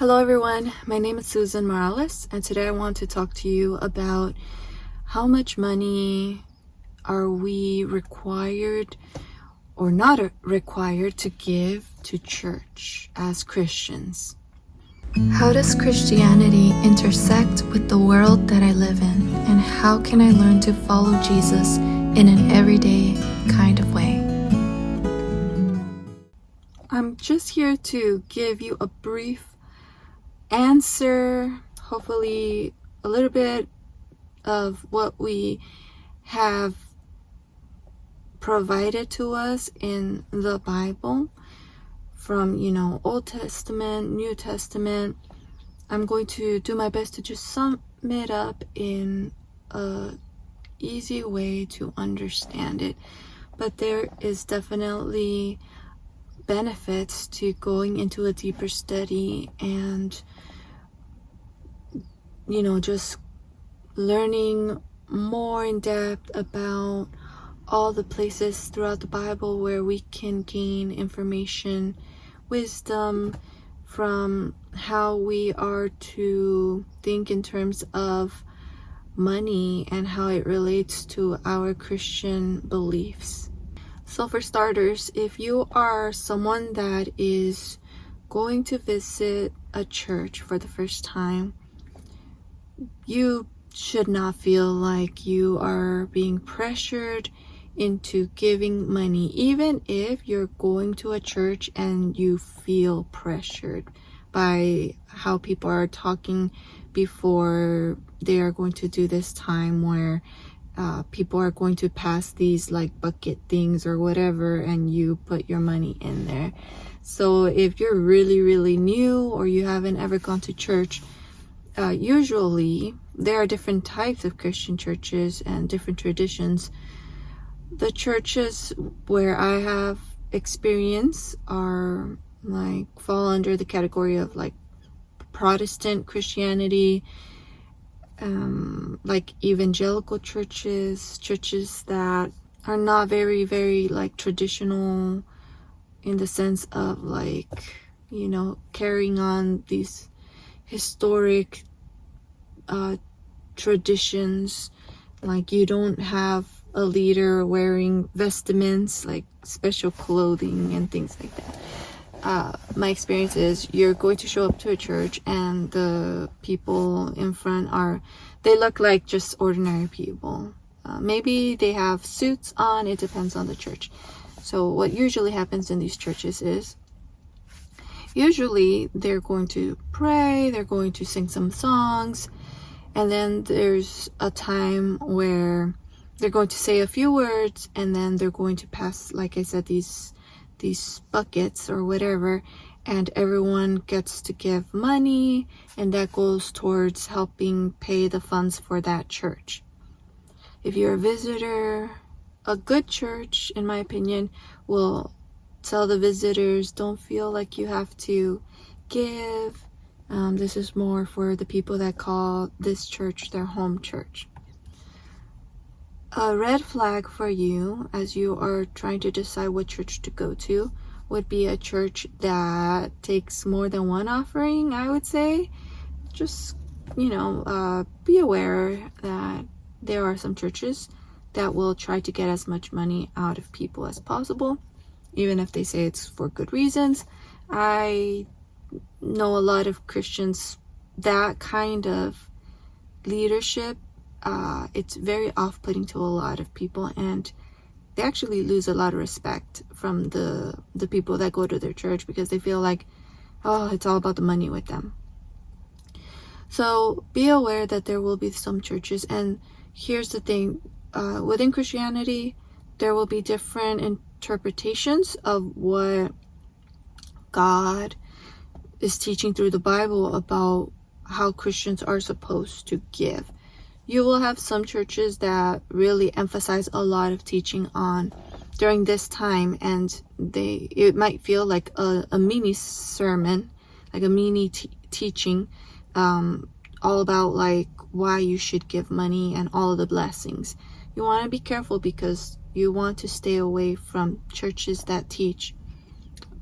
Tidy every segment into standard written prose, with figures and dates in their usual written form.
Hello everyone, my name is Susan Morales, and today I want to talk to you about how much money are we required or not required to give to church as Christians. How does Christianity intersect with the world that I live in, and how can I learn to follow Jesus in an everyday kind of way? I'm just here to give you a brief answer, hopefully a little bit of what we have provided to us in the Bible from, Old Testament, New Testament. I'm going to do my best to just sum it up in a easy way to understand it, but there is definitely benefits to going into a deeper study and just learning more in depth about all the places throughout the Bible where we can gain information, wisdom from how we are to think in terms of money and how it relates to our Christian beliefs. So for starters, if you are someone that is going to visit a church for the first time, you should not feel like you are being pressured into giving money, even if you're going to a church and you feel pressured by how people are talking before they are going to do this time where people are going to pass these like bucket things or whatever, and you put your money in there. So if you're really new or you haven't ever gone to church, usually there are different types of Christian churches and different traditions. The churches where I have experience are fall under the category of Protestant Christianity, like evangelical churches that are not very traditional in the sense of carrying on these historic traditions. Like, you don't have a leader wearing vestments, like special clothing and things like that. My experience is you're going to show up to a church and the people in front they look like just ordinary people. Maybe they have suits on, it depends on the church. So what usually happens in these churches is usually they're going to pray, they're going to sing some songs, and then there's a time where they're going to say a few words, and then they're going to pass, like I said, these buckets or whatever, and everyone gets to give money, and that goes towards helping pay the funds for that church. If you're a visitor, a good church, in my opinion, will tell the visitors, don't feel like you have to give. This is more for the people that call this church their home church. A red flag for you as you are trying to decide what church to go to would be a church that takes more than one offering, I would say. Just, be aware that there are some churches that will try to get as much money out of people as possible, even if they say it's for good reasons. I know a lot of Christians, that kind of leadership, it's very off-putting to a lot of people, and they actually lose a lot of respect from the people that go to their church because they feel like, oh, it's all about the money with them. So be aware that there will be some churches, and here's the thing, within Christianity there will be different interpretations of what God is teaching through the Bible about how Christians are supposed to give. You will have some churches that really emphasize a lot of teaching on during this time, and it might feel like a mini sermon, like a mini teaching, all about why you should give money and all of the blessings. You want to be careful because you want to stay away from churches that teach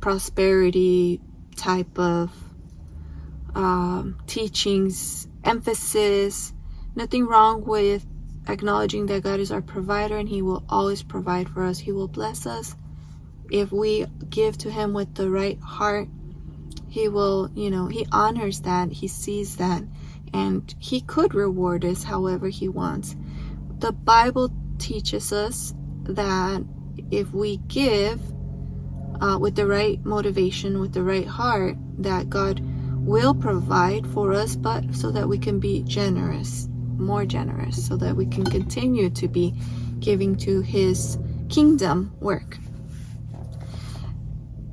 prosperity type of teachings, emphasis. Nothing wrong with acknowledging that God is our provider and He will always provide for us. He will bless us if we give to Him with the right heart. He will, He honors that, He sees that, and He could reward us however He wants. The Bible teaches us that if we give with the right motivation, with the right heart, that God will provide for us, but so that we can be generous, more generous, so that we can continue to be giving to His kingdom work.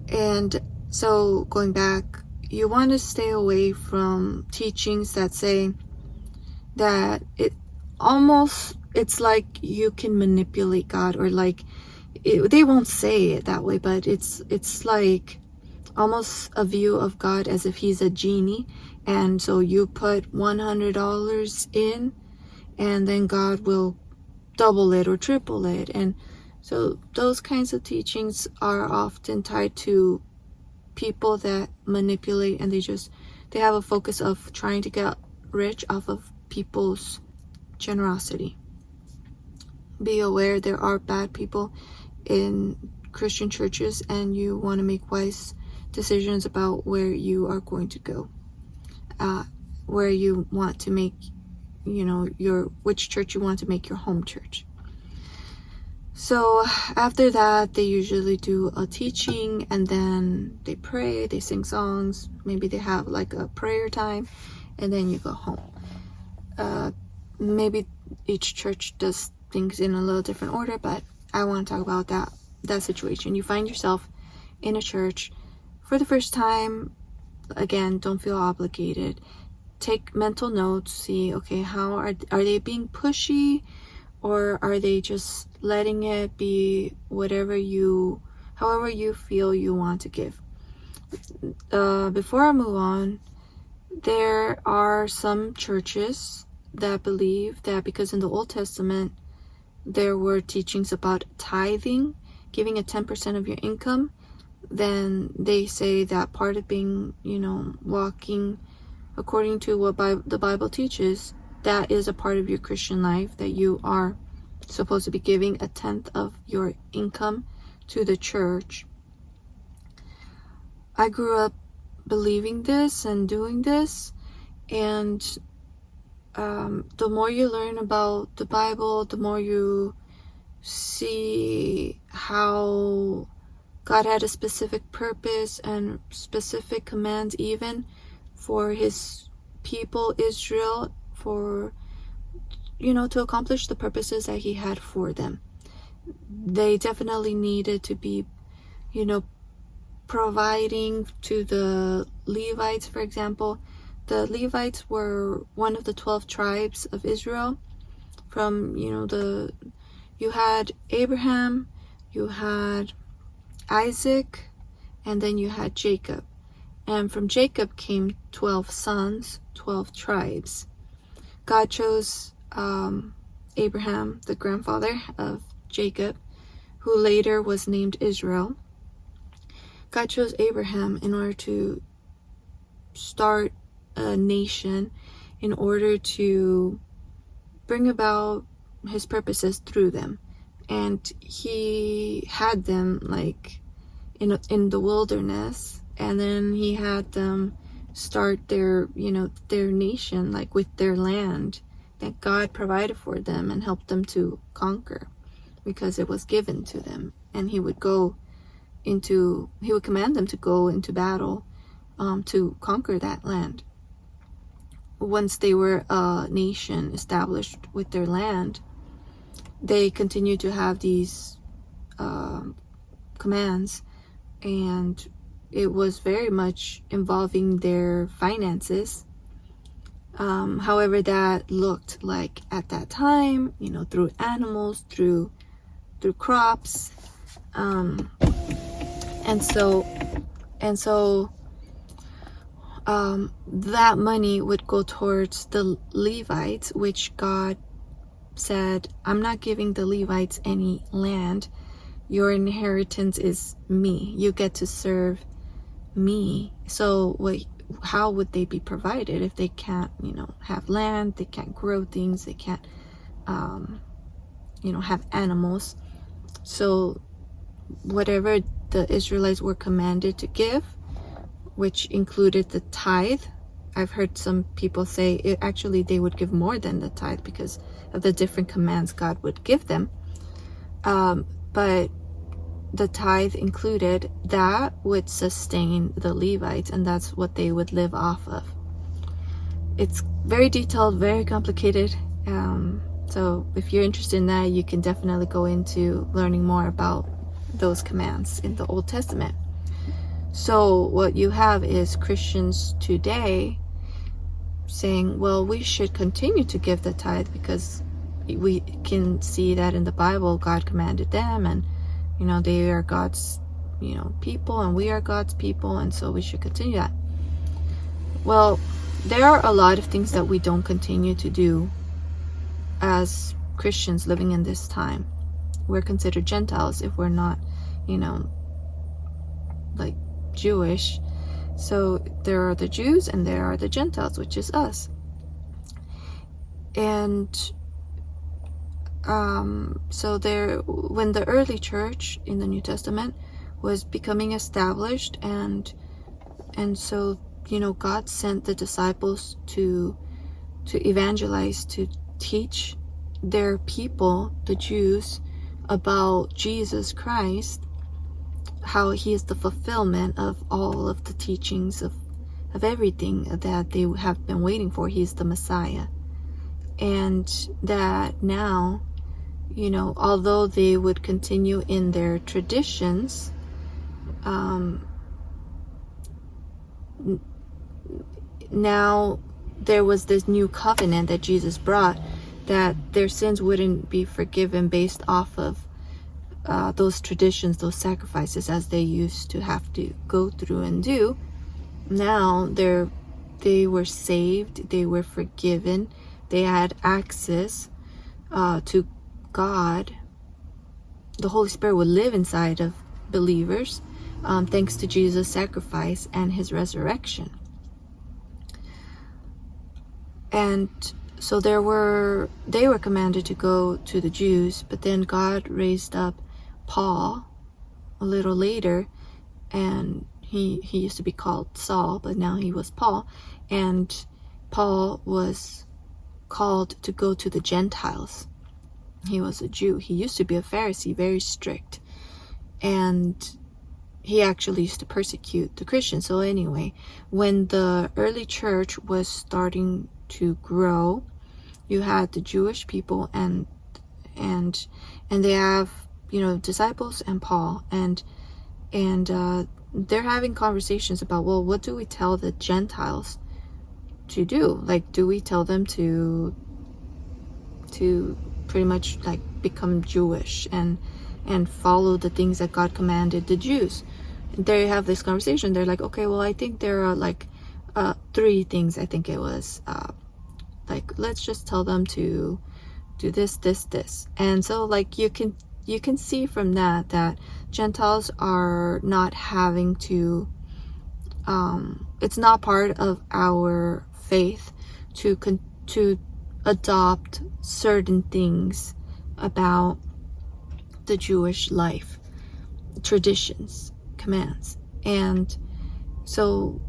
And so going back, you want to stay away from teachings that say that it's like you can manipulate God, or like they won't say it that way, but it's like almost a view of God as if He's a genie, and so you put $100 in and then God will double it or triple it. And so those kinds of teachings are often tied to people that manipulate, and they have a focus of trying to get rich off of people's generosity. Be aware there are bad people in Christian churches, and you want to make wise decisions about where you are going to go, where you want to make, which church you want to make your home church. So after that, they usually do a teaching, and then they pray, they sing songs, maybe they have like a prayer time, and then you go home. Maybe each church does things in a little different order, but I want to talk about that situation. You find yourself in a church for the first time. Again, don't feel obligated. Take mental notes, see, okay, how are they being pushy, or are they just letting it be however you feel you want to give? Before I move on, there are some churches that believe that because in the Old Testament there were teachings about tithing, giving a 10% of your income, then they say that part of being, walking according to what the Bible teaches, that is a part of your Christian life, that you are supposed to be giving a 10th of your income to the church. I grew up believing this and doing this, and the more you learn about the Bible, the more you see how God had a specific purpose and specific commands even for His people Israel, for to accomplish the purposes that He had for them. They definitely needed to be providing to the Levites, for example. The Levites were one of the 12 tribes of Israel. From you had Abraham, you had Isaac, and then you had Jacob. And from Jacob came 12 sons, 12 tribes. God chose Abraham, the grandfather of Jacob, who later was named Israel. God chose Abraham in order to start a nation, in order to bring about His purposes through them. And He had them like in the wilderness, and then He had them start their nation, like with their land that God provided for them and helped them to conquer, because it was given to them. And He would command them to go into battle to conquer that land. Once they were a nation established with their land, they continued to have these commands, and it was very much involving their finances. However that looked like at that time, through animals, through crops, and so that money would go towards the Levites, which God said, I'm not giving the Levites any land. Your inheritance is me. You get to serve me. So how would they be provided if they can't, have land, they can't grow things, they can't, have animals? So whatever the Israelites were commanded to give, which included the tithe. I've heard some people say actually they would give more than the tithe because of the different commands God would give them. But the tithe included, that would sustain the Levites, and that's what they would live off of. It's very detailed, very complicated. So if you're interested in that, you can definitely go into learning more about those commands in the Old Testament. So what you have is Christians today saying, well, we should continue to give the tithe because we can see that in the Bible God commanded them, and they are God's people, and we are God's people, and so we should continue that. Well, there are a lot of things that we don't continue to do as Christians living in this time. We're considered Gentiles if we're not like Jewish. So there are the Jews and there are the Gentiles, which is us. And so there, when the early church in the New Testament was becoming established, and so God sent the disciples to evangelize, to teach their people, the Jews, about Jesus Christ, how he is the fulfillment of all of the teachings of everything that they have been waiting for. He's the Messiah. And that now, although they would continue in their traditions, now there was this new covenant that Jesus brought, that their sins wouldn't be forgiven based off of those traditions, those sacrifices, as they used to have to go through and do. Now they were saved, they were forgiven, they had access to God. The Holy Spirit would live inside of believers, thanks to Jesus' sacrifice and his resurrection. And so they were commanded to go to the Jews, but then God raised up Paul a little later, and he used to be called Saul, but now he was Paul, and Paul was called to go to the Gentiles. He was a Jew. He used to be a Pharisee, very strict, and he actually used to persecute the Christians. So anyway, when the early church was starting to grow, you had the Jewish people and they have disciples and Paul, and they're having conversations about, well, what do we tell the Gentiles to do? Like, do we tell them to pretty much like become Jewish and follow the things that God commanded the Jews? And they have this conversation. They're like, okay, well, I think there are like 3 things. I think it was like, let's just tell them to do this, this, this. And so like you can see from that Gentiles are not having to, it's not part of our faith to adopt certain things about the Jewish life, traditions, commands. And so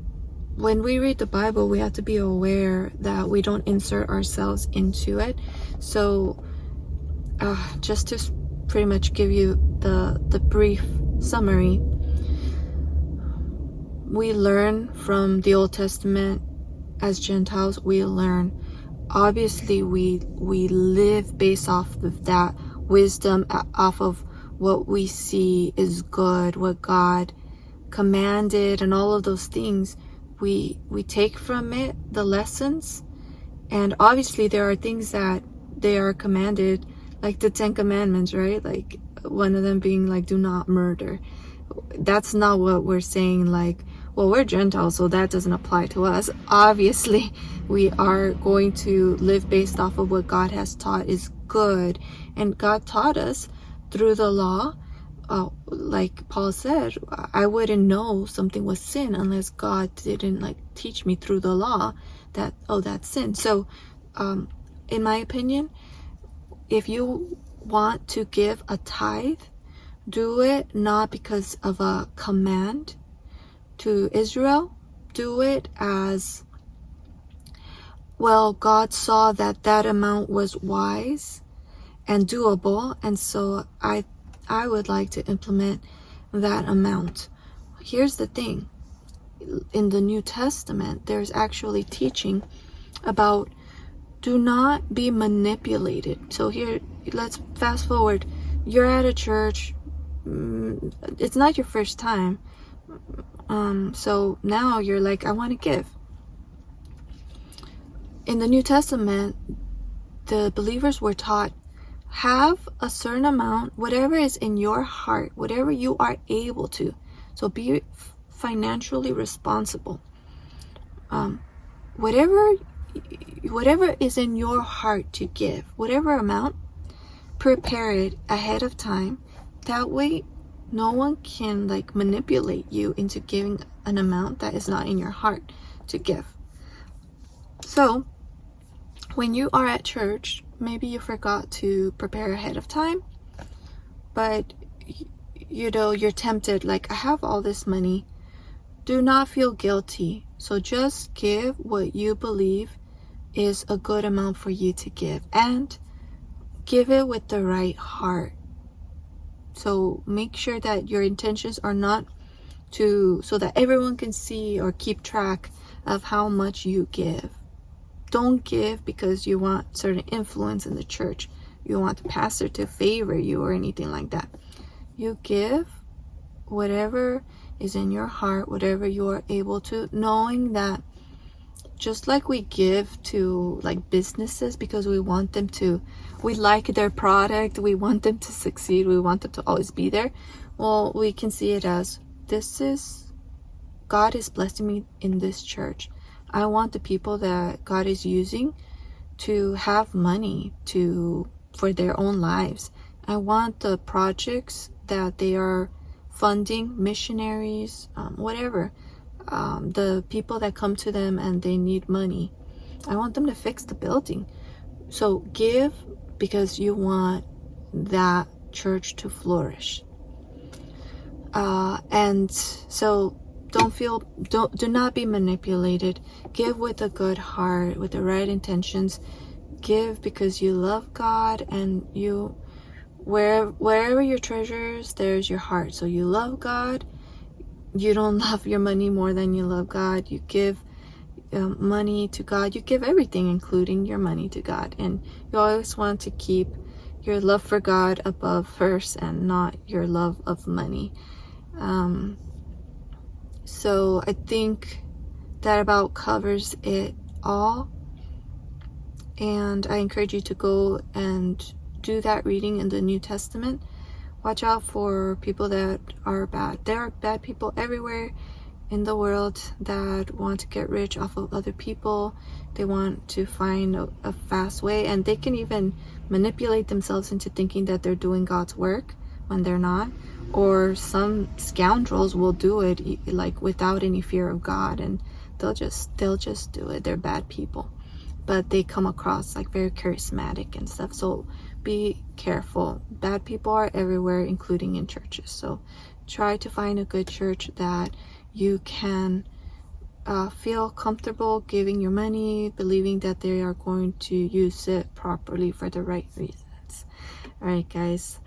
when we read the Bible, we have to be aware that we don't insert ourselves into it. So just to pretty much give you the brief summary, we learn from the Old Testament as Gentiles. We learn, obviously we live based off of that wisdom, off of what we see is good, what God commanded, and all of those things. We take from it the lessons, and obviously there are things that they are commanded, like the 10 Commandments, right? Like one of them being like, do not murder. That's not what we're saying, like, well, we're Gentiles, so that doesn't apply to us. Obviously, we are going to live based off of what God has taught is good, and God taught us through the law. Like Paul said, I wouldn't know something was sin unless God didn't like teach me through the law that, oh, that's sin. So in my opinion, if you want to give a tithe, do it not because of a command to Israel. Do it as, well, God saw that that amount was wise and doable, and so I would like to implement that amount. Here's the thing. In the New Testament, there's actually teaching about do not be manipulated. So here, let's fast forward. You're at a church. It's not your first time. So now you're like, I want to give. In the New Testament, the believers were taught, have a certain amount, whatever is in your heart, whatever you are able to. So be financially responsible. Whatever is in your heart to give, whatever amount, prepare it ahead of time. That way, no one can like manipulate you into giving an amount that is not in your heart to give. So when you are at church, maybe you forgot to prepare ahead of time, but you know, you're tempted, like, I have all this money. Do not feel guilty. So just give what you believe is a good amount for you to give, and give it with the right heart. So make sure that your intentions are not so that everyone can see or keep track of how much you give. Don't give because you want certain influence in the church. You want the pastor to favor you or anything like that. You give whatever is in your heart, whatever you are able to, knowing that just like we give to like businesses because we want them to, we like their product, we want them to succeed, we want them to always be there. Well, we can see it as, God is blessing me in this church. I want the people that God is using to have money for their own lives. I want the projects that they are funding, missionaries, whatever, the people that come to them and they need money. I want them to fix the building. So give because you want that church to flourish. And so do not be manipulated. Give with a good heart, with the right intentions. Give because you love God, and wherever your treasure is, there's your heart. So you love God. You don't love your money more than you love God. You give money to God. You give everything, including your money, to God. And you always want to keep your love for God above first, and not your love of money. So I think that about covers it all. And I encourage you to go and do that reading in the New Testament. Watch out for people that are bad. There are bad people everywhere in the world that want to get rich off of other people. They want to find a fast way, and they can even manipulate themselves into thinking that they're doing God's work when they're not. Or some scoundrels will do it like without any fear of God, and they'll just do it. They're bad people, but they come across like very charismatic and stuff. So be careful. Bad people are everywhere, including in churches. So try to find a good church that you can feel comfortable giving your money, believing that they are going to use it properly for the right reasons. All right, guys.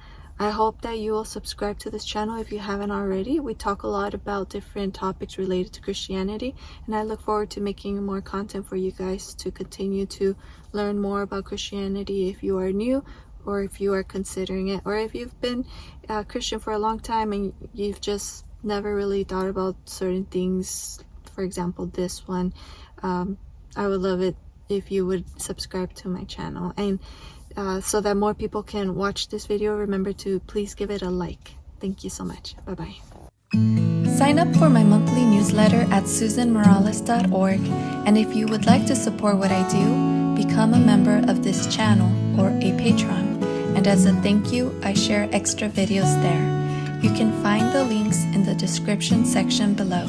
I hope that you will subscribe to this channel if you haven't already. We talk a lot about different topics related to Christianity, and I look forward to making more content for you guys to continue to learn more about Christianity if you are new, or if you are considering it, or if you've been a Christian for a long time and you've just never really thought about certain things. For example, this one. I would love it if you would subscribe to my channel, and so that more people can watch this video. Remember to please give it a like. Thank you so much. Bye-bye. Sign up for my monthly newsletter at susanmorales.org, and if you would like to support what I do, become a member of this channel or a patron, and as a thank you, I share extra videos there. You can find the links in the description section below.